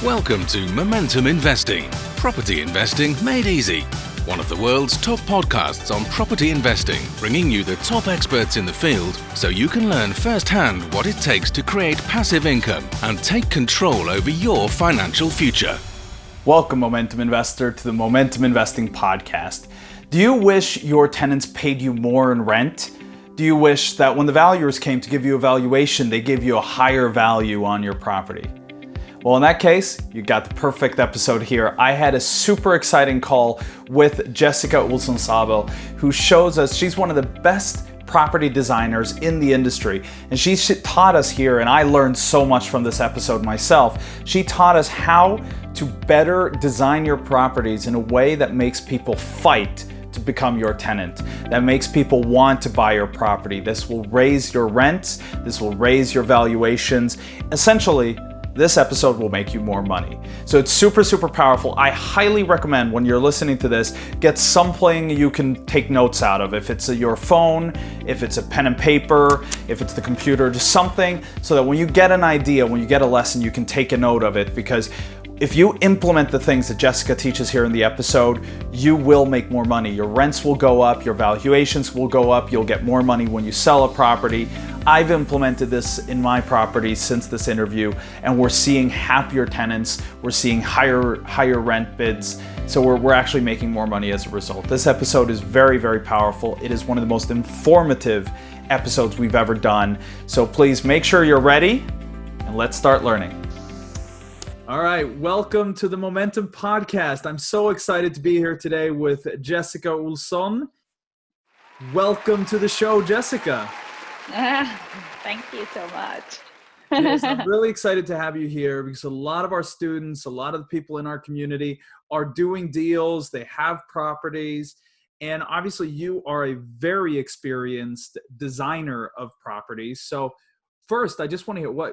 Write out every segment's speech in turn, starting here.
Welcome to Momentum Investing, property investing made easy. One of the world's top podcasts on property investing, bringing you the top experts in the field so you can learn firsthand what it takes to create passive income and take control over your financial future. Welcome, Momentum Investor, to the Momentum Investing Podcast. Do you wish your tenants paid you more in rent? Do you wish that when the valuers came to give you a valuation, they gave you a higher value on your property? Well, in that case, you got the perfect episode here. I had a super exciting call with Jessica Olsson-Zabel, who shows us she's one of the best property designers in the industry. And she taught us here, and I learned so much from this episode myself. She taught us how to better design your properties in a way that makes people fight to become your tenant, that makes people want to buy your property. This will raise your rents, this will raise your valuations. Essentially, this episode will make you more money. So it's super, super powerful. I highly recommend when you're listening to this, get something you can take notes out of. If it's your phone, if it's a pen and paper, if it's the computer, just something so that when you get an idea, when you get a lesson, you can take a note of it. Because if you implement the things that Jessica teaches here in the episode, you will make more money. Your rents will go up, your valuations will go up, you'll get more money when you sell a property. I've implemented this in my properties since this interview, and we're seeing happier tenants, we're seeing higher rent bids, so we're actually making more money as a result. This episode is very, very powerful. It is one of the most informative episodes we've ever done. So please make sure you're ready, and let's start learning. All right, welcome to the Momentum Podcast. I'm so excited to be here today with Jessica Olsson. Welcome to the show, Jessica. Thank you so much. Yes, I'm really excited to have you here because a lot of our students, a lot of the people in our community are doing deals, they have properties, and obviously you are a very experienced designer of properties. So first, I just want to hear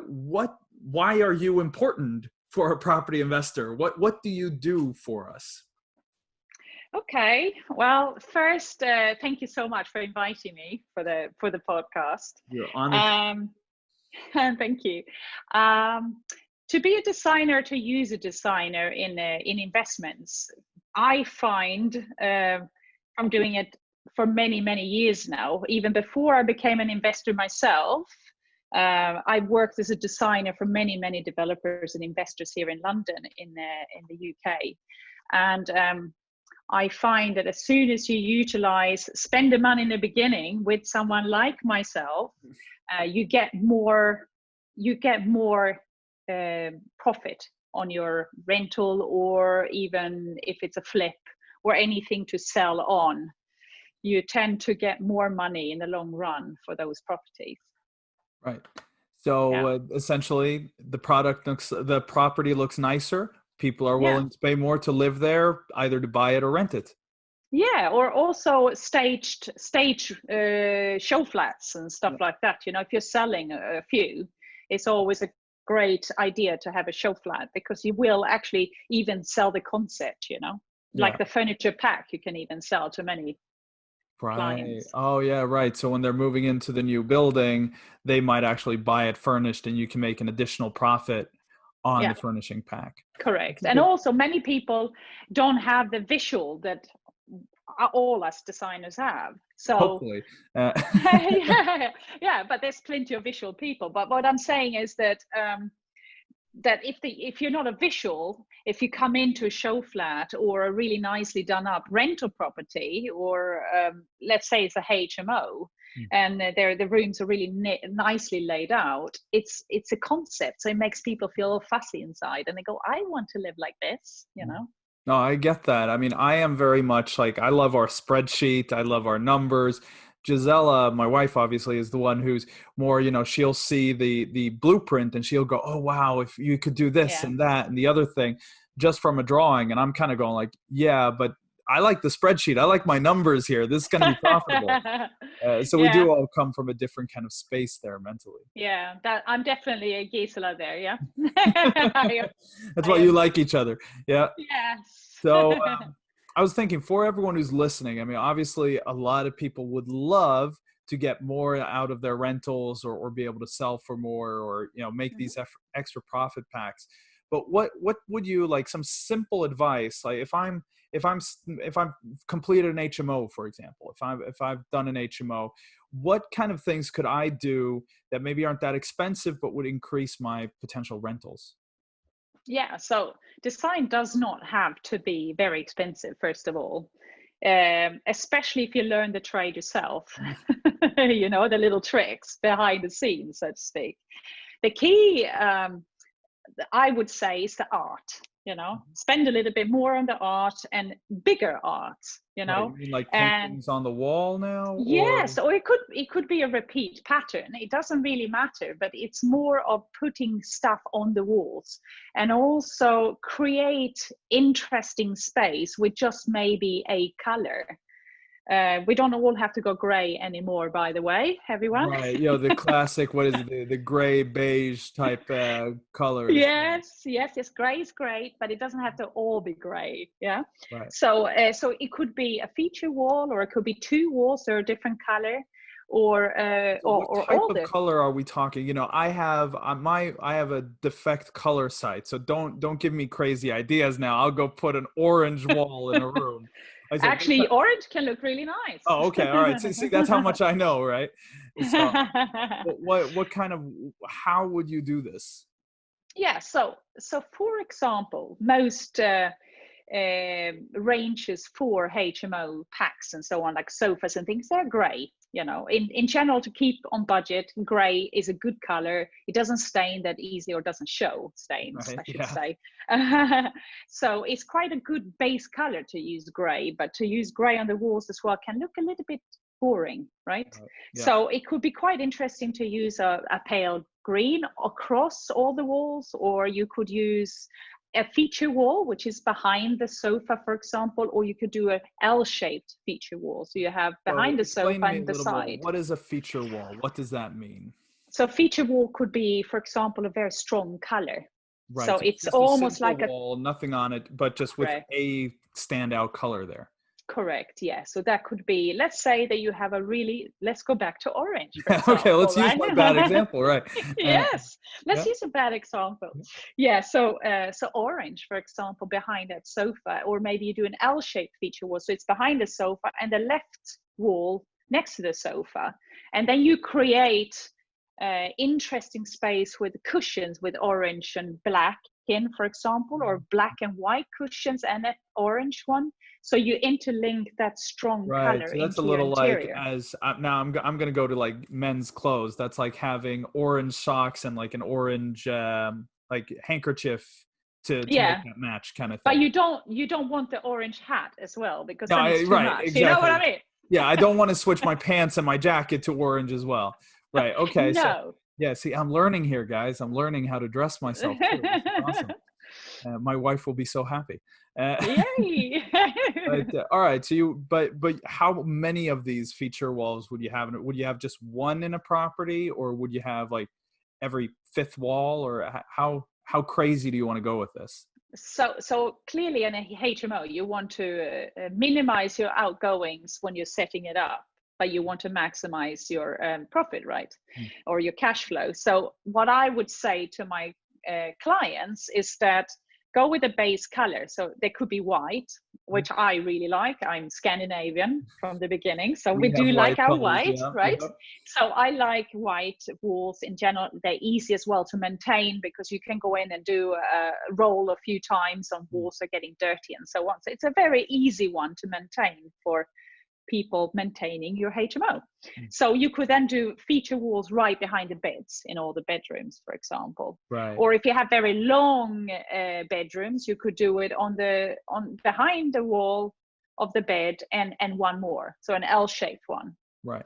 why are you important for a property investor? What do you do for us? Okay. Well, first, thank you so much for inviting me for the podcast. You're honored. Thank you. To be a designer, to use a designer in investments, I find I'm doing it for many, many years now. Even before I became an investor myself, I worked as a designer for many, many developers and investors here in London, in the UK, and I find that as soon as you spend the money in the beginning with someone like myself, you get more profit on your rental, or even if it's a flip or anything to sell on, you tend to get more money in the long run for those properties. Right. So essentially, the property looks nicer. People are willing to pay more to live there, either to buy it or rent it. Yeah, or also stage show flats and stuff like that. You know, if you're selling a few, it's always a great idea to have a show flat because you will actually even sell the concept, you know, like the furniture pack you can even sell to many clients. Oh, yeah, right. So when they're moving into the new building, they might actually buy it furnished and you can make an additional profit on the furnishing pack. Correct. And also many people don't have the visual that all us designers have. So hopefully. yeah, but there's plenty of visual people. But what I'm saying is that that if you're not a visual, if you come into a show flat or a really nicely done up rental property, or let's say it's a HMO, and the rooms are really nicely laid out, it's a concept, so it makes people feel fussy inside and they go, I want to live like this, you know. No, I get that. I mean, I am very much like, I love our spreadsheet, I love our numbers. Gisela, my wife, obviously, is the one who's more, she'll see the blueprint and she'll go, oh, wow, if you could do this and that and the other thing just from a drawing. And I'm kind of going like, yeah, but I like the spreadsheet. I like my numbers here. This is going to be profitable. So we do all come from a different kind of space there mentally. Yeah, I'm definitely a Gisela there. Yeah. That's why you like each other. Yeah. Yes. So I was thinking, for everyone who's listening, I mean, obviously a lot of people would love to get more out of their rentals, or be able to sell for more, or make these extra profit packs. But what would you like, some simple advice, like if I'm completed an HMO, for example, if I've done an HMO, what kind of things could I do that maybe aren't that expensive but would increase my potential rentals? Yeah, so design does not have to be very expensive, first of all, especially if you learn the trade yourself, the little tricks behind the scenes, so to speak. The key, I would say, is the art. Spend a little bit more on the art and bigger art. Right, you mean like And paintings on the wall now? yes, or it could be a repeat pattern. It doesn't really matter, but it's more of putting stuff on the walls and also create interesting space with just maybe a color. We don't all have to go gray anymore, by the way, everyone. Right, the classic, what is it, the gray beige type colors. Yes, gray is great, but it doesn't have to all be gray. Yeah. Right. So it could be a feature wall, or it could be two walls that are a different color, or what type all of color are we talking? I have a defect color site, so don't give me crazy ideas now. I'll go put an orange wall in a room. Actually, orange can look really nice. Oh, okay, all right. See, that's how much I know, right? So, what kind of, how would you do this? Yeah, so for example, most ranges for HMO packs and so on, like sofas and things, they're gray. In general, to keep on budget, gray is a good color. It doesn't stain that easily, or doesn't show stains, right, I should say. So it's quite a good base color to use gray, but to use gray on the walls as well can look a little bit boring, right? Yeah. So it could be quite interesting to use a pale green across all the walls, or you could use a feature wall, which is behind the sofa, for example, or you could do a L-shaped feature wall. So you have behind the sofa and the side. What is a feature wall? What does that mean? So feature wall could be, for example, a very strong color. Right. So it's almost like a wall, nothing on it, but just with a standout color there. Correct. Yeah. So that could be, let's say that you have let's go back to orange. For example, okay. Let's use my bad example. Right. Yes. Let's use a bad example. Yeah. So orange, for example, behind that sofa, or maybe you do an L-shaped feature wall. So it's behind the sofa and the left wall next to the sofa. And then you create interesting space with cushions with orange and black in, for example, or black and white cushions and an orange one. So you interlink that strong color. So that's a little like, as now I'm going to go to like men's clothes. That's like having orange socks and like an orange like handkerchief to make that match, kind of thing. But you don't want the orange hat as well, because then it's too much. Exactly. You know what I mean? Yeah, I don't want to switch my pants and my jacket to orange as well. Right. Okay. No. So yeah, see, I'm learning here, guys. I'm learning how to dress myself too. This is awesome. My wife will be so happy. Yay! All right. So but how many of these feature walls would you have? Would you have just one in a property, or would you have like every fifth wall, or how crazy do you want to go with this? So clearly in a HMO, you want to minimize your outgoings when you're setting it up, but you want to maximize your profit, right? Or your cash flow. So what I would say to my clients is that go with a base color. So they could be white, which I really like. I'm Scandinavian from the beginning, so we do like our white, right? Yeah. So I like white walls in general. They're easy as well to maintain, because you can go in and do a roll a few times on walls are getting dirty and so on. So it's a very easy one to maintain for people maintaining your HMO. So you could then do feature walls right behind the beds in all the bedrooms, for example. Right. Or if you have very long bedrooms, you could do it on behind the wall of the bed and one more, so an L-shaped one. Right.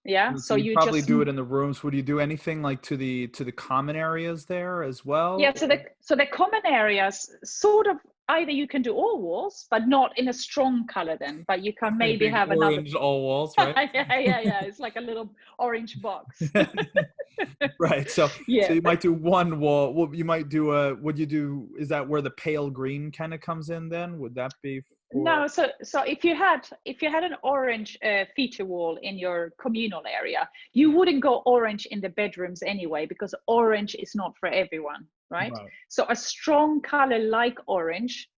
Yeah. So you probably do it in the rooms. Would you do anything like to the common areas there as well? Yeah. So the common areas, sort of, either you can do all walls, but not in a strong color then, but you can maybe have orange all walls, right? yeah. It's like a little orange box. Right. So you might do one wall. Well, you might do is that where the pale green kind of comes in then? Would that be No, so if you had an orange feature wall in your communal area, you wouldn't go orange in the bedrooms anyway, because orange is not for everyone, right? Right. So a strong color like orange,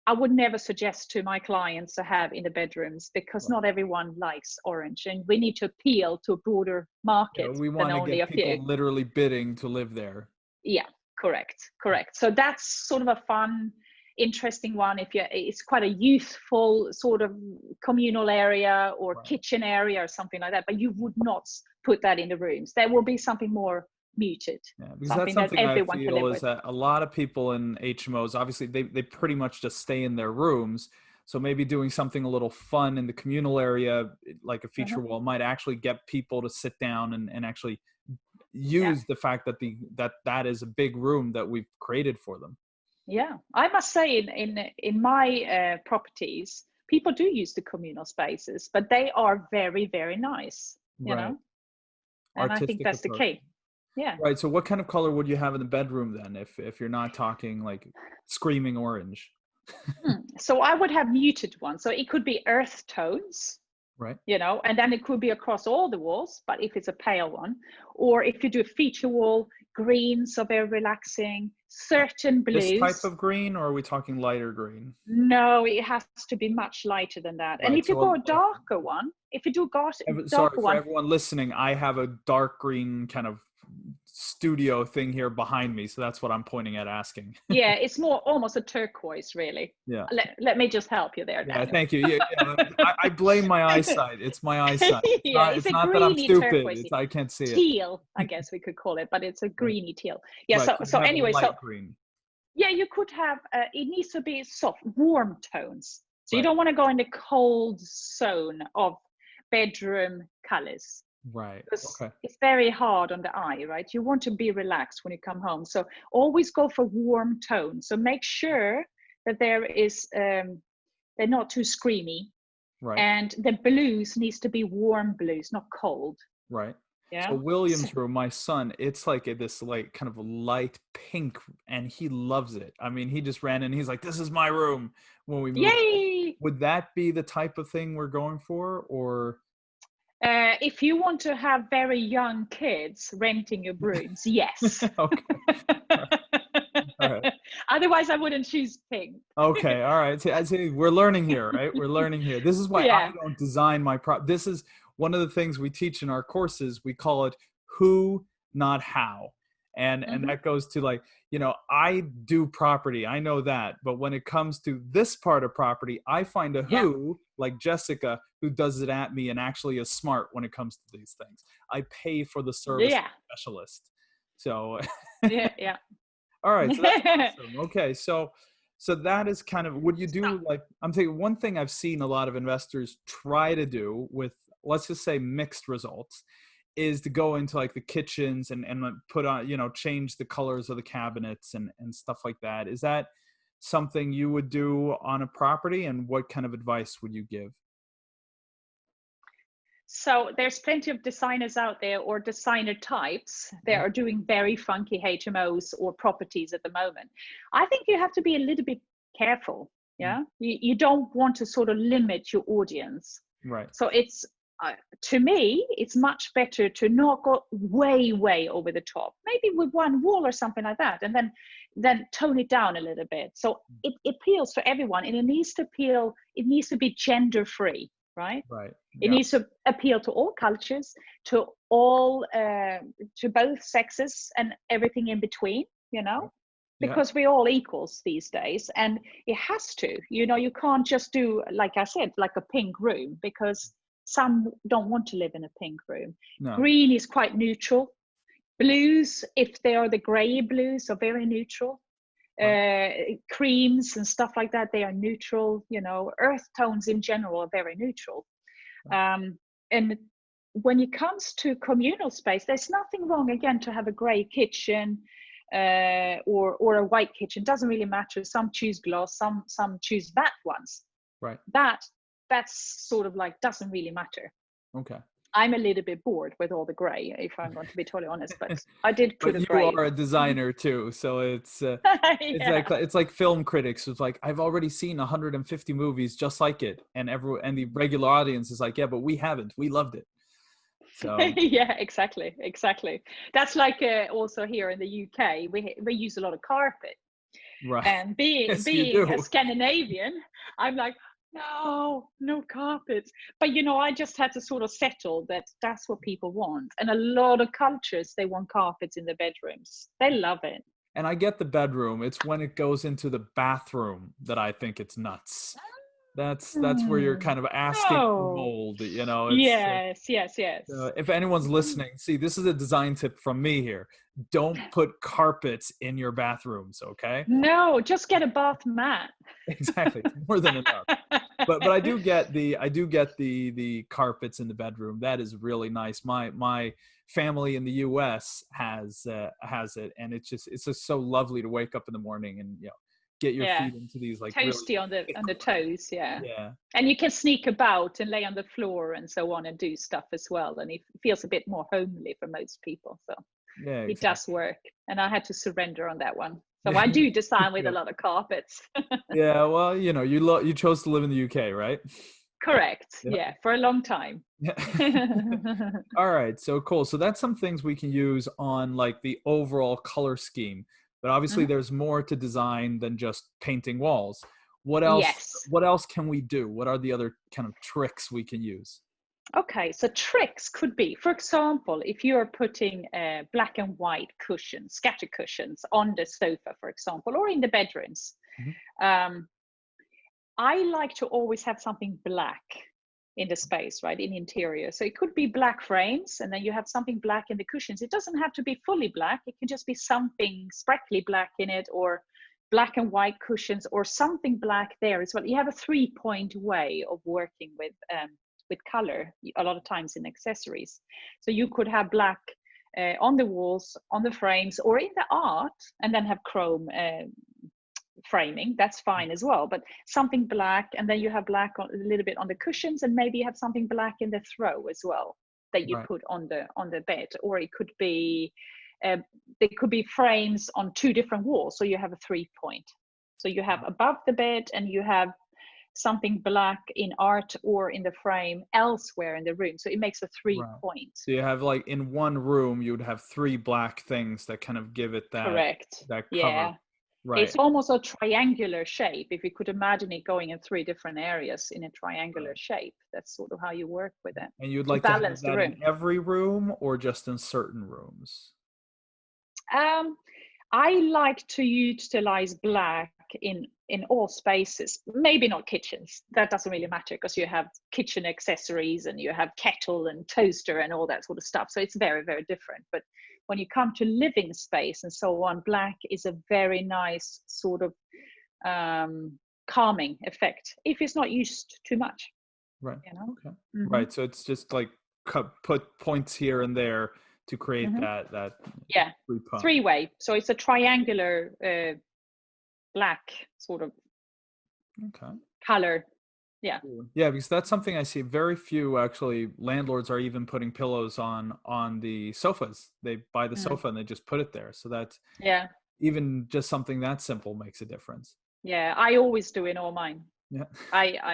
I would never suggest to my clients to have in the bedrooms, because not everyone likes orange, and we need to appeal to a broader Yeah, market we than want to only get a few. people literally bidding to live there. Yeah, correct. So that's sort of a fun, interesting one. If it's quite a youthful sort of communal area or Right. kitchen area or something like that, but you would not put that in the rooms. There will be something more muted, Yeah, because that's that something I everyone can live feel is with. that a lot of people in HMOs, obviously they pretty much just stay in their rooms. So maybe doing something a little fun in the communal area, like a feature wall, might actually get people to sit down and actually Yeah. use the fact that that is a big room that we've created for them. Yeah, I must say in my properties, people do use the communal spaces, but they are very, very nice, Right. and I think Artistic that's the approach. key. Yeah. Right. So what kind of color would you have in the bedroom then, if you're not talking like screaming orange? So I would have muted ones. So it could be earth tones, Right. and then it could be across all the walls, but if it's a pale one, or if you do a feature wall, greens are very relaxing, certain This type blues. of green, or are we talking lighter green? No, it has to be much lighter than that. And Right. if you So go a darker one, if you do a sorry darker for one, everyone listening. I have a dark green kind of studio thing here behind me, so that's what I'm pointing at asking. yeah, it's more almost a turquoise, really. Yeah. Let me just help you there, Yeah. Daniel. Thank you. Yeah. I blame my eyesight. It's my eyesight. It's Yeah, not. it's It's a not that I'm greeny stupid. turquoise, It's I can't see it. teal, I guess we could call it, but it's a Right. greeny teal. Yeah. Right. So You have a anyway, light green. yeah, you could have. It needs to be soft, warm tones. So you Right. don't want to go in the cold zone of bedroom colors, Right. because Okay. it's very hard on the eye, right? You want to be relaxed when you come home. So always go for warm tones. So make sure that they're not too screamy. Right. And the blues needs to be warm blues, not cold. Right. Yeah. So William's room, my son, it's like this like kind of light pink, and he loves it. I mean, he just ran in, he's like, "This is my room," when we moved. Yay! Would that be the type of thing we're going for, or? If you want to have very young kids renting your rooms, yes. Okay. All right. Otherwise, I wouldn't choose pink. Okay. All right. See, I see. We're learning here, right? We're learning here. This is why I Yeah. don't design my This is one of the things we teach in our courses. We call it who, not how. And that goes to like, I do property. I know that. But when it comes to this part of property, I find a who, like Jessica, who does it at me and actually is smart when it comes to these things. I pay for the service specialist. So yeah. all right, so that's awesome. Okay, so that is kind of, would you do like, I'm thinking one thing I've seen a lot of investors try to do with, let's just say, mixed results, is to go into like the kitchens and put on, change the colors of the cabinets and stuff like that. Is that something you would do on a property, and what kind of advice would you give? So there's plenty of designers out there, or designer types, that are doing very funky HMOs or properties at the moment. I think you have to be a little bit careful. Yeah. You don't want to sort of limit your audience. Right. So it's, to me, it's much better to not go way over the top, maybe with one wall or something like that, and then tone it down a little bit. So it appeals to everyone, and it needs to be gender free. Right. Right. It needs to appeal to all cultures, to all, to both sexes and everything in between, because we're all equals these days. And it has to, you can't just do, like I said, like a pink room, because some don't want to live in a pink room. No. Green is quite neutral. Blues, if they are the gray blues, are very neutral. Creams and stuff like that, they are neutral. Earth tones in general are very neutral. And when it comes to communal space, there's nothing wrong, again, to have a gray kitchen or a white kitchen. Doesn't really matter. Some choose glass, some choose matte ones. Right. That's sort of like, doesn't really matter. Okay. I'm a little bit bored with all the gray, if I'm going to be totally honest, but I did put But a you gray. are a designer too, so it's Yeah. it's like film critics. It's like, I've already seen 150 movies just like it, and the regular audience is like, yeah, but we haven't. We loved it. So Yeah, exactly. That's like also here in the UK, we use a lot of carpet. right, And being yes, you being a do. Scandinavian, I'm like, no carpets. But I just had to sort of settle that that's what people want. And a lot of cultures, they want carpets in the bedrooms. They love it. And I get the bedroom. It's when it goes into the bathroom that I think it's nuts. That's where you're Hmm. kind of asking for Oh, mold. It's yes. if anyone's listening, see, this is a design tip from me here. Don't put carpets in your bathrooms, okay? No, just get a bath mat. Exactly, it's more than enough. But I do get the carpets in the bedroom. That is really nice. My family in the U.S. has it, and it's just so lovely to wake up in the morning and get your Yeah, feet into these like really toasty on thick the toes. Yeah. yeah. And you can sneak about and lay on the floor and so on and do stuff as well. And it feels a bit more homely for most people. So Yeah, it does exactly. work. And I had to surrender on that one. So I do design with a Yeah. lot of carpets. Yeah, well, you chose to live in the UK, right? Correct. Yeah. Yeah, for a long time. Yeah. All right, so cool. So that's some things we can use on like the overall color scheme. But obviously Mhm. there's more to design than just painting walls. What else Yes. what else can we do? What are the other kind of tricks we can use? Okay, so tricks could be, for example, if you're putting black and white cushions, scatter cushions on the sofa, for example, or in the bedrooms. Mhm. Um, I like to always have something black in the space, right, in interior. So it could be black frames, and then you have something black in the cushions. It doesn't have to be fully black. It can just be something sparkly black in it, or black and white cushions, or something black there as well. You have a 3-point way of working with color a lot of times in accessories. So you could have black on the walls, on the frames, or in the art, and then have chrome framing. That's fine as well, but something black, and then you have black a little bit on the cushions, and maybe you have something black in the throw as well that you Right. put on the bed. Or it could be there could be frames on 2 different walls, so you have a 3-point. So you have above the bed, and you have something black in art or in the frame elsewhere in the room, so it makes a 3 Right. point. So you have like in one room you would have three black things that kind of give it Correct. that cover. Yeah. Right. It's almost a triangular shape. If you could imagine it going in 3 different areas in a triangular Right. shape, that's sort of how you work with it And you'd to like to have balance the that in room. every room or just in certain rooms? Um, I like to utilize black in all spaces. Maybe not kitchens. That doesn't really matter, because you have kitchen accessories and you have kettle and toaster and all that sort of stuff. So it's very, very different. But when you come to living space and so on, black is a very nice sort of calming effect if it's not used too much. Right. You know. Okay. Mm-hmm. Right. So it's just like put points here and there to create Mm-hmm. that Yeah, three point. 3-way. So it's a triangular black sort of Okay. color. Yeah. Cool. Yeah, because that's something I see very few actually landlords are even putting pillows on the sofas. They buy the Mm. sofa and they just put it there. So that's Yeah. even just something that simple makes a difference. Yeah. I always do in all mine. Yeah.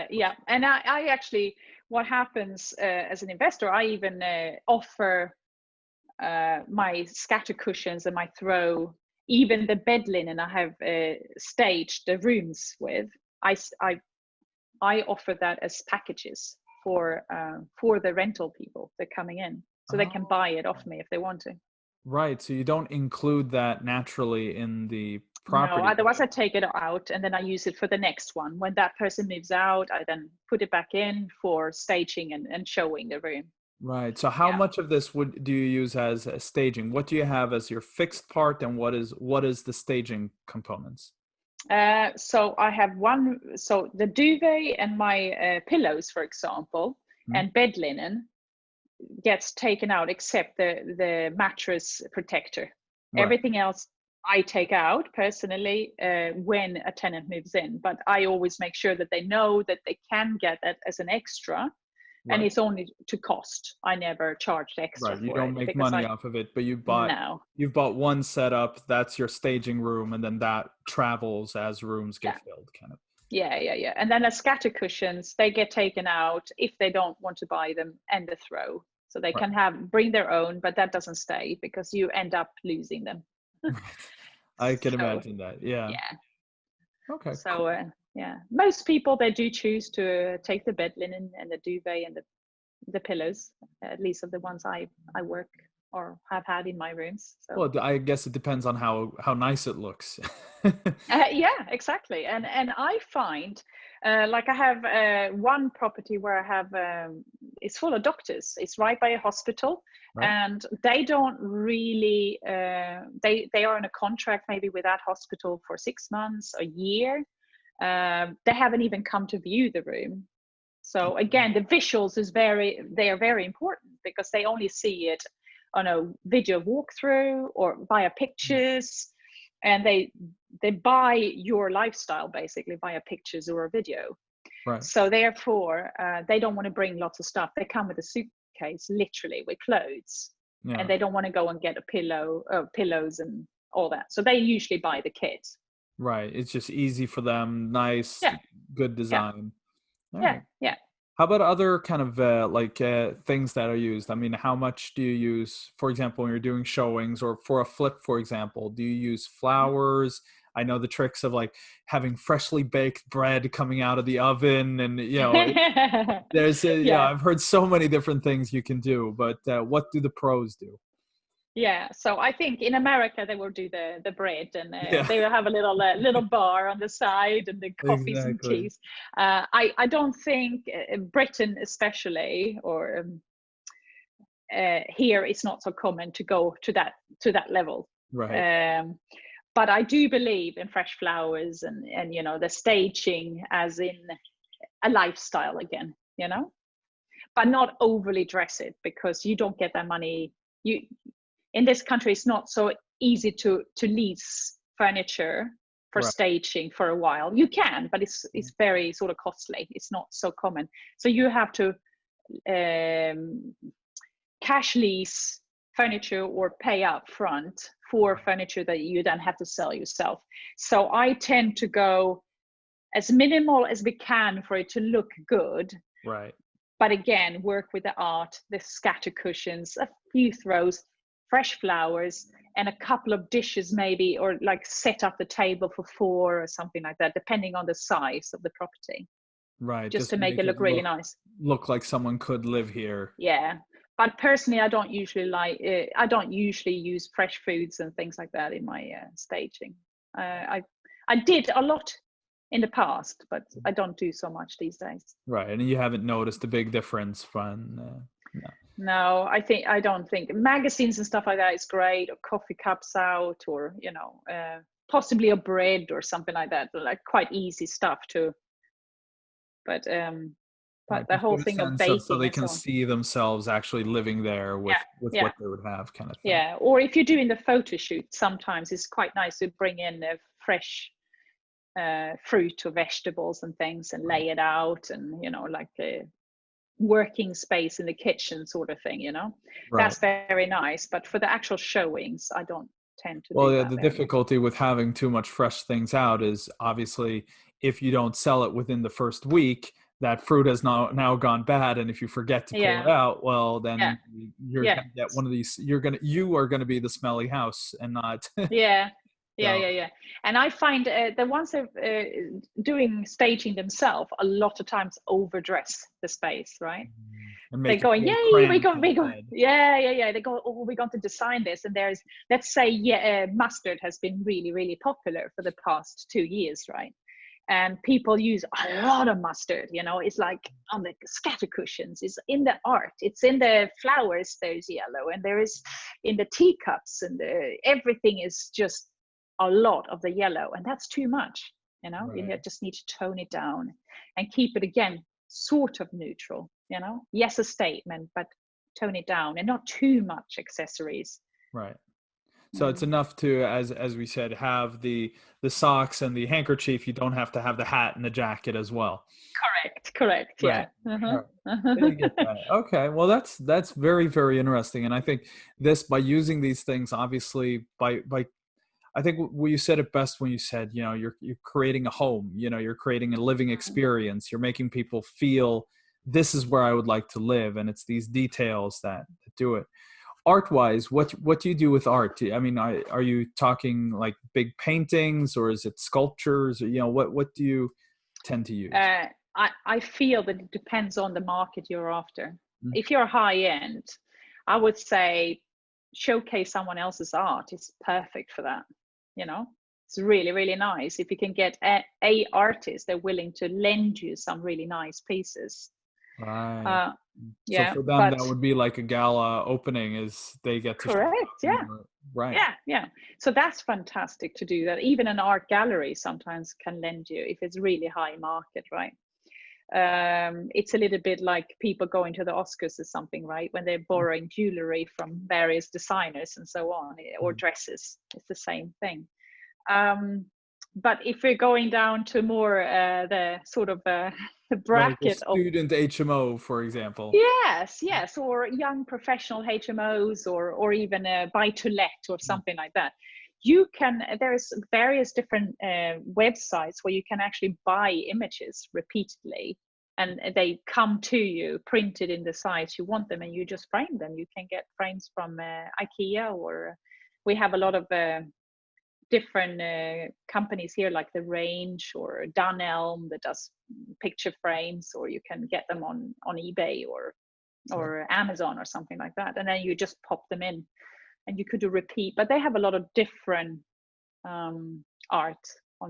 Yeah. And I actually, what happens as an investor, I even offer my scatter cushions and my throw, even the bed linen I have staged the rooms with. I offer that as packages for the rental people that are coming in, so they can Oh, buy it off me if they want to. right. So you don't include that naturally in the No, property. otherwise I take it out and then I use it for the next one. When that person moves out, I then put it back in for staging and showing the room. Right. So how Yeah. much of this do you use as staging? What do you have as your fixed part, and what is the staging components? So I have so the duvet and my pillows, for example, Mhm. and bed linen gets taken out except the mattress protector. Right. Everything else I take out personally when a tenant moves in, but I always make sure that they know that they can get that as an extra and Right. it's only to cost. I never charged extra Right. You for don't it make because money off of it, but no, you've bought one setup, that's your staging room, and then that travels as rooms yeah. get filled, kind of. Yeah. And then the scatter cushions, they get taken out if they don't want to buy them and the throw. So they Right. can bring their own, but that doesn't stay because you end up losing them. I can So imagine that. Yeah. yeah. Okay, So cool. yeah, most people they do choose to take the bed linen and the duvet and the pillows, at least of the ones I work or have had in my rooms. So Well, I guess it depends on how nice it looks. yeah, exactly. And I find, like I have one property where I have, it's full of doctors. It's right by a hospital, Right? and they don't really, they are in a contract maybe with that hospital for 6 months, a year. They haven't even come to view the room. So again, the visuals they are very important because they only see it on a video walkthrough or via pictures, and they buy your lifestyle basically via pictures or a video. Right. So therefore, they don't want to bring lots of stuff. They come with a suitcase, literally with clothes, and Yeah. they don't want to go and get a pillows and all that. So they usually buy the kit. Right. It's just easy for them, nice, Yeah, good yeah, design. All yeah, right. yeah. How about other kind of things that are used? I mean, how much do you use, for example, when you're doing showings or for a flip, for example, do you use flowers? I know the tricks of like having freshly baked bread coming out of the oven, and Yeah. I've heard so many different things you can do, but what do the pros do? Yeah, so I think in America they will do the bread, and Yeah, they will have a little bar on the side and the coffees and exactly. teas. I don't think Britain especially or here it's not so common to go to that level. Right, Um, but I do believe in fresh flowers and the staging as in a lifestyle again, but not overly dress it because you don't get that money. You in this country it's not so easy to lease furniture for right, staging for a while. You can, but it's very sort of costly. It's not so common, so you have to um, cash lease furniture or pay up front for furniture that you then have to sell yourself. So I tend to go as minimal as we can for it to look good, right. but again work with the art, the scatter cushions, a few throws, fresh flowers, and a couple of dishes maybe, or like set up the table for four or something like that, depending on the size of the property, Right, just just to to make make it it look really nice. look like someone could live here. Yeah, but personally I don't usually use fresh foods and things like that in my staging. I did a lot in the past, but I don't do so much these days. Right, and you haven't noticed a big difference from no. No, I don't think magazines and stuff like that is great, or coffee cups out, or possibly a bread or something like that, like quite easy stuff too. But Right, the just whole get a thing of sense of so baking they and can so on. see themselves actually living there Yeah, with yeah, what they would have, kind of thing. yeah. Or if you're doing the photo shoot, sometimes it's quite nice to bring in fresh fruit or vegetables and things and Right. lay it out, and like a working space in the kitchen sort of thing. Right. That's very nice, but for the actual showings I don't tend to Well, do yeah, that the very much. difficulty with having too much fresh things out is obviously if you don't sell it within the first week, that fruit has now gone bad, and if you forget to pull it Yeah, out, well, yeah, then you're yeah, gonna get one of these. You are gonna be the smelly house, and not. yeah, yeah, So yeah, yeah. And I find the ones that doing staging themselves a lot of times overdress the space, right? and They're make it going, feel yay, we cramped go, in we the go, bed. yeah. They go, oh, we're going to design this, and there's, let's say, yeah, mustard has been really, really popular for the past 2 years, right? And people use a lot of mustard. It's like on the scatter cushions, it's in the art, it's in the flowers. There's yellow, and there is in the teacups, and everything is just a lot of the yellow, and that's too much. You Right. just need to tone it down and keep it again sort of neutral. Yes, a statement, but tone it down and not too much accessories. Right. So it's enough to, as we said, have the socks and the handkerchief. You don't have to have the hat and the jacket as well. Correct. Right. Yeah. Uh-huh. Right. Yeah, I get that. Okay. Well, that's very, very interesting. And I think this, by using these things, obviously by I think you said it best when you said, you're creating a home, you're creating a living experience. You're making people feel this is where I would like to live. And it's these details that do it. Art wise, what do you do with art? I mean, are you talking like big paintings, or is it sculptures, or, what do you tend to use? I feel that it depends on the market you're after. Mm. If you're high end, I would say showcase someone else's art is perfect for that. It's really, really nice if you can get a artist they're willing to lend you some really nice pieces. Right. So Yeah, for them, that would be like a gala opening, is they get to correct. Yeah. Right. Yeah. So that's fantastic to do that. Even an art gallery sometimes can lend you if it's really high market, right? It's a little bit like people going to the Oscars or something, right? When they're borrowing jewelry from various designers and so on, or dresses. It's the same thing. But if we're going down to more the sort of the bracket like a student HMO, for example. Yes, or young professional HMOs, or even a buy to let or something like that. There's various different websites where you can actually buy images repeatedly, and they come to you printed in the size you want them, and you just frame them. You can get frames from IKEA, or we have a lot of different companies here, like the Range or Dunelm, that does picture frames, or you can get them on eBay or Amazon or something like that, and then you just pop them in, and you could do repeat. But they have a lot of different art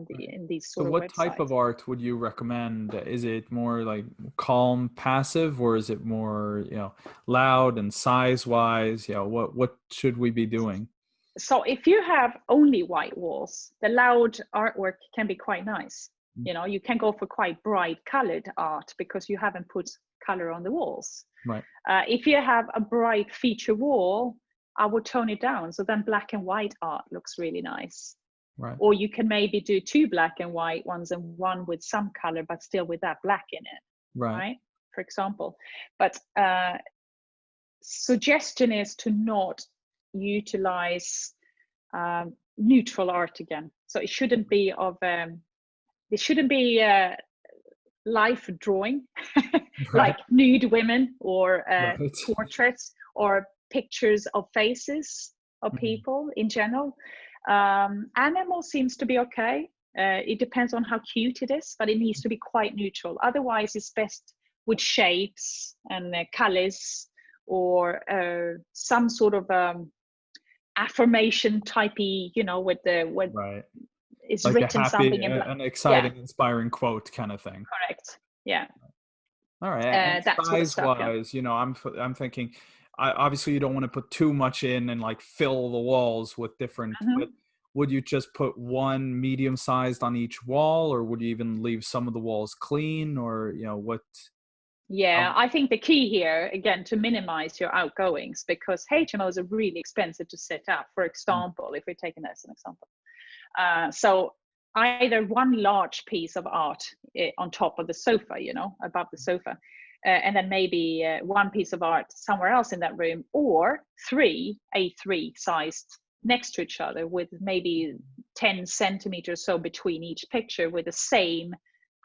in these sort of websites. So what type of art would you recommend? Is it more like calm, passive, or is it more loud and size wise? What should we be doing? So if you have only white walls, the loud artwork can be quite nice. You can go for quite bright colored art because you haven't put color on the walls. Right. If you have a bright feature wall, I would tone it down. So then black and white art looks really nice. Right. Or you can maybe do 2 black and white ones and one with some color, but still with that black in it. Right. For example. But suggestion is to not utilize neutral art again. So it shouldn't be life drawing like nude women or portraits or pictures of faces of people in general. Animal seems to be okay. It depends on how cute it is, but it needs to be quite neutral. Otherwise, it's best with shapes and colors, or some sort of affirmation typey, with it's like written something in black. An exciting, inspiring quote kind of thing. Correct. Yeah. All right. And that size sort of wise, stuff, I'm thinking, obviously you don't want to put too much in and like fill the walls with different. But would you just put one medium sized on each wall, or would you even leave some of the walls clean, or what? Yeah, I think the key here, again, to minimize your outgoings, because HMOs are really expensive to set up, for example, if we're taking that as an example. So either one large piece of art on top of the sofa, above the sofa, and then maybe one piece of art somewhere else in that room, or 3 A3 sized next to each other with maybe 10 centimeters so between each picture, with the same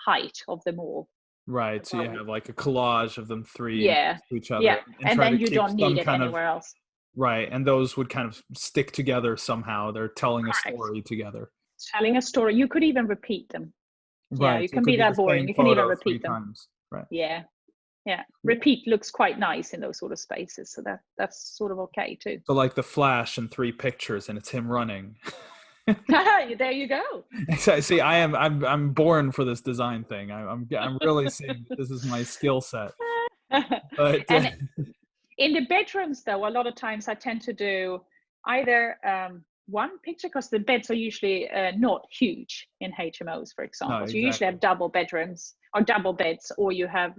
height of them all. Right, so you have like a collage of them 3 next to each other, and then you don't need it anywhere else. Right, and those would kind of stick together somehow. They're telling a story together. Telling a story. You could even repeat them. Right, yeah, you can be that boring. You can even repeat them. Times. Right. Yeah. Repeat looks quite nice in those sort of spaces, so that's sort of okay too. So like the Flash in 3 pictures, and it's him running. There you go. See, I'm born for this design thing. I'm really seeing that this is my skill set. But and in the bedrooms, though, a lot of times I tend to do either one picture, because the beds are usually not huge in HMOs, for example. No, exactly. So you usually have double bedrooms, or double beds, or you have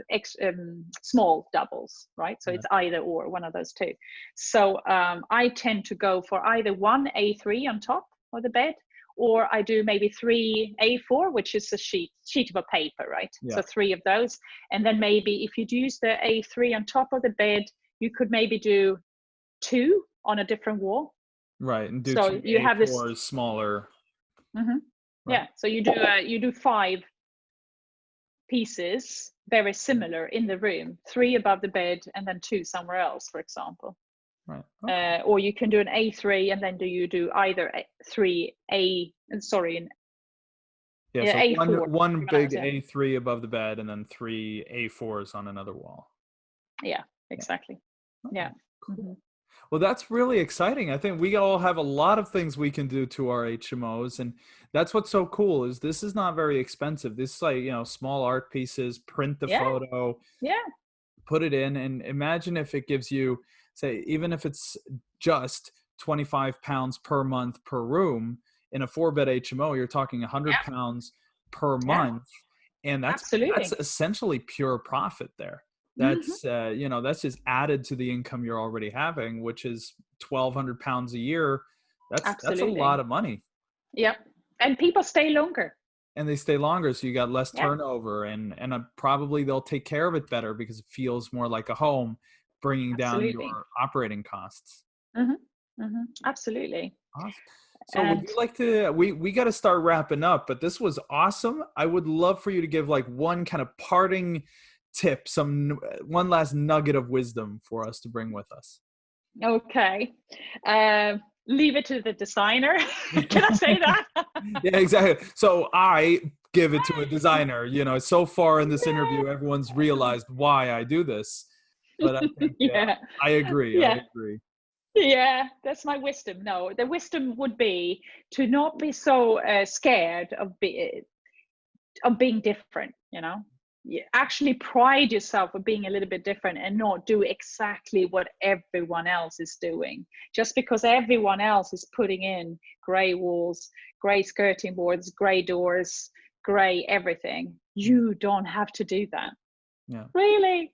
small doubles, right? So it's either or, one of those two. So I tend to go for either one A3 on top of the bed, or I do maybe 3 A4, which is a sheet of a paper, right? Yeah. So 3 of those. And then maybe if you'd use the A3 on top of the bed, you could maybe do 2 on a different wall. Right, and do so 2 you A4s have this smaller. Mm-hmm. Right. Yeah, so you do 5 pieces very similar in the room, 3 above the bed and then 2 somewhere else, for example. Right. Okay. Or you can do an A3 and then you do either 3 A, sorry, So A4. one big A3 above the bed and then 3 A4s on another wall. Yeah, exactly. Okay. Yeah. Cool. Mm-hmm. Well, that's really exciting. I think we all have a lot of things we can do to our HMOs, and that's what's so cool is this is not very expensive. This is like, small art pieces, print the photo, put it in, and imagine if it gives you, say, even if it's just 25 pounds per month per room in a 4-bed HMO, you're talking 100 pounds per month, and that's essentially pure profit there. That's that's just added to the income you're already having, which is 1,200 pounds a year. That's a lot of money. Yep, and people stay longer. And they stay longer, so you got less turnover, and probably they'll take care of it better because it feels more like a home, bringing down your operating costs. Absolutely. Awesome. So would you like to, we got to start wrapping up, but this was awesome. I would love for you to give like one kind of parting tip, one last nugget of wisdom for us to bring with us. Okay. Leave it to the designer. Can I say that? Yeah, exactly. So I give it to a designer. So far in this interview, everyone's realized why I do this. But I think I agree. I agree. Yeah, that's my wisdom. No, the wisdom would be to not be so scared of being different, You actually pride yourself on being a little bit different and not do exactly what everyone else is doing. Just because everyone else is putting in gray walls, gray skirting boards, gray doors, gray everything, you don't have to do that. Yeah. Really?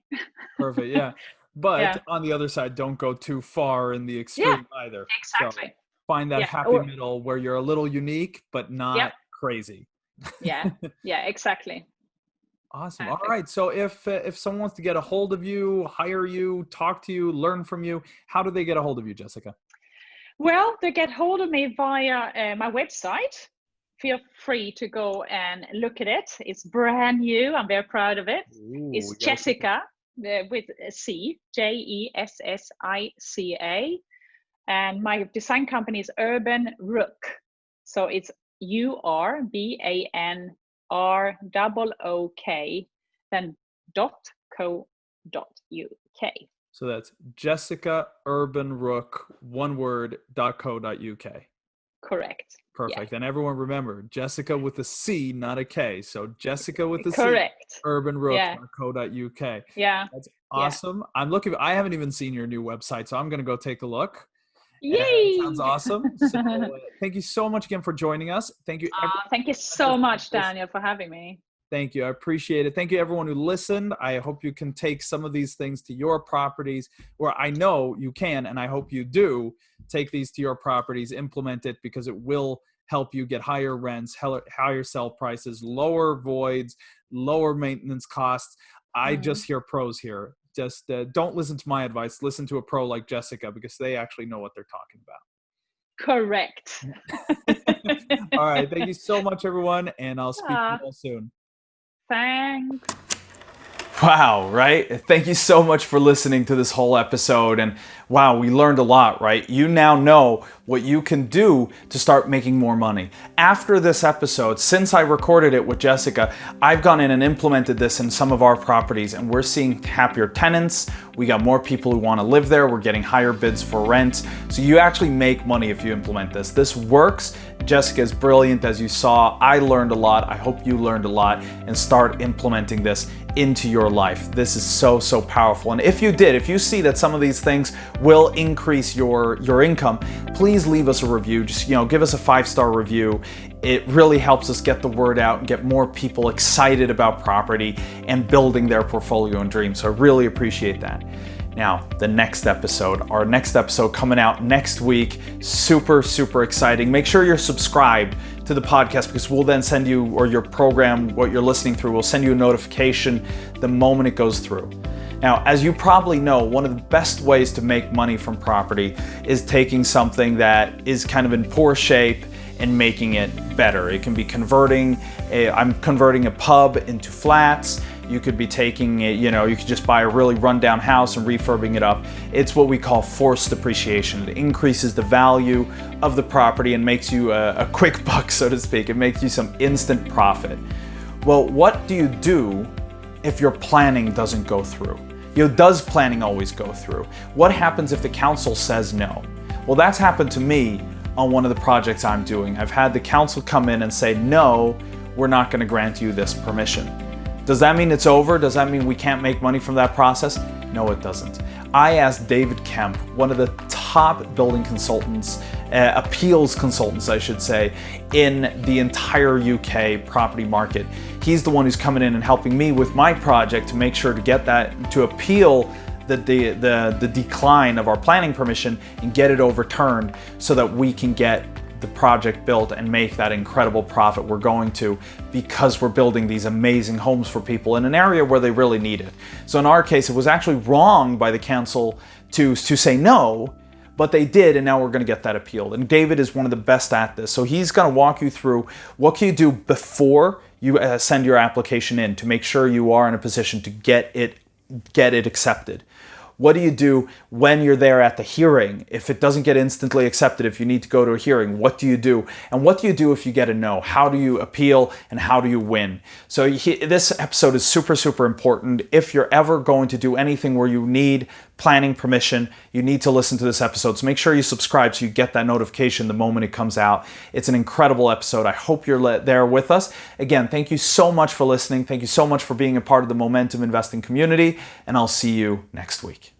Perfect. Yeah. But on the other side, don't go too far in the extreme either. Exactly. So find that happy middle where you're a little unique, but not crazy. Yeah, exactly. Awesome. All right. So if someone wants to get a hold of you, hire you, talk to you, learn from you, how do they get a hold of you, Jessica? Well, they get hold of me via my website. Feel free to go and look at it. It's brand new. I'm very proud of it. It's Jessica with a C, Jessica. And my design company is Urban Rook. So it's URBANROOK, then .co.uk. So that's Jessica Urban Rook, one word, .co.uk. Correct. Perfect. And everyone remember, Jessica with a C, not a K. So Jessica with a C, urbanrook.co.uk. Yeah. That's awesome. I haven't even seen your new website, so I'm going to go take a look. Yay! Sounds awesome. So thank you so much again for joining us. Thank you. Thank you so much, Daniel, for having me. Thank you. I appreciate it. Thank you, everyone who listened. I hope you can take some of these things to your properties, or I know you can, and I hope you do take these to your properties, implement it, because it will help you get higher rents, higher sell prices, lower voids, lower maintenance costs. I just hear pros here. Just don't listen to my advice. Listen to a pro like Jessica, because they actually know what they're talking about. Correct. All right. Thank you so much, everyone. And I'll speak to you all soon. Thanks. Wow, right? Thank you so much for listening to this whole episode. And wow, we learned a lot, right? You now know what you can do to start making more money. After this episode, since I recorded it with Jessica, I've gone in and implemented this in some of our properties, and we're seeing happier tenants. We got more people who want to live there. We're getting higher bids for rent. So you actually make money if you implement this. This works. Jessica is brilliant, as you saw. I learned a lot. I hope you learned a lot, and start implementing this into your life. This is so, so powerful. And if you see that some of these things will increase your income, please leave us a review. Just, give us a 5-star review. It really helps us get the word out and get more people excited about property and building their portfolio and dreams. So I really appreciate that. Now, our next episode coming out next week, super, super exciting. Make sure you're subscribed to the podcast, because we'll then send you, or your program, what you're listening through, will send you a notification the moment it goes through. Now, as you probably know, one of the best ways to make money from property is taking something that is kind of in poor shape and making it better. It can be I'm converting a pub into flats. You could be taking it, you could just buy a really rundown house and refurbing it up. It's what we call forced depreciation. It increases the value of the property and makes you a quick buck, so to speak. It makes you some instant profit. Well, what do you do if your planning doesn't go through? Does planning always go through? What happens if the council says no? Well, that's happened to me on one of the projects I'm doing. I've had the council come in and say, no, we're not going to grant you this permission. Does that mean it's over? Does that mean we can't make money from that process? No, it doesn't. I asked David Kemp, one of the top building consultants, appeals consultants, I should say, in the entire UK property market. He's the one who's coming in and helping me with my project to make sure to get that, to appeal the decline of our planning permission and get it overturned so that we can get the project built and make that incredible profit we're going to, because we're building these amazing homes for people in an area where they really need it. So in our case, it was actually wrong by the council to say no, but they did, and now we're going to get that appealed. And David is one of the best at this. So he's going to walk you through what can you do before you send your application in to make sure you are in a position to get it accepted. What do you do when you're there at the hearing? If it doesn't get instantly accepted, if you need to go to a hearing, what do you do? And what do you do if you get a no? How do you appeal and how do you win? So this episode is super, super important. If you're ever going to do anything where you need planning permission, you need to listen to this episode. So make sure you subscribe so you get that notification the moment it comes out. It's an incredible episode. I hope you're there with us. Again, thank you so much for listening. Thank you so much for being a part of the Momentum Investing community, and I'll see you next week.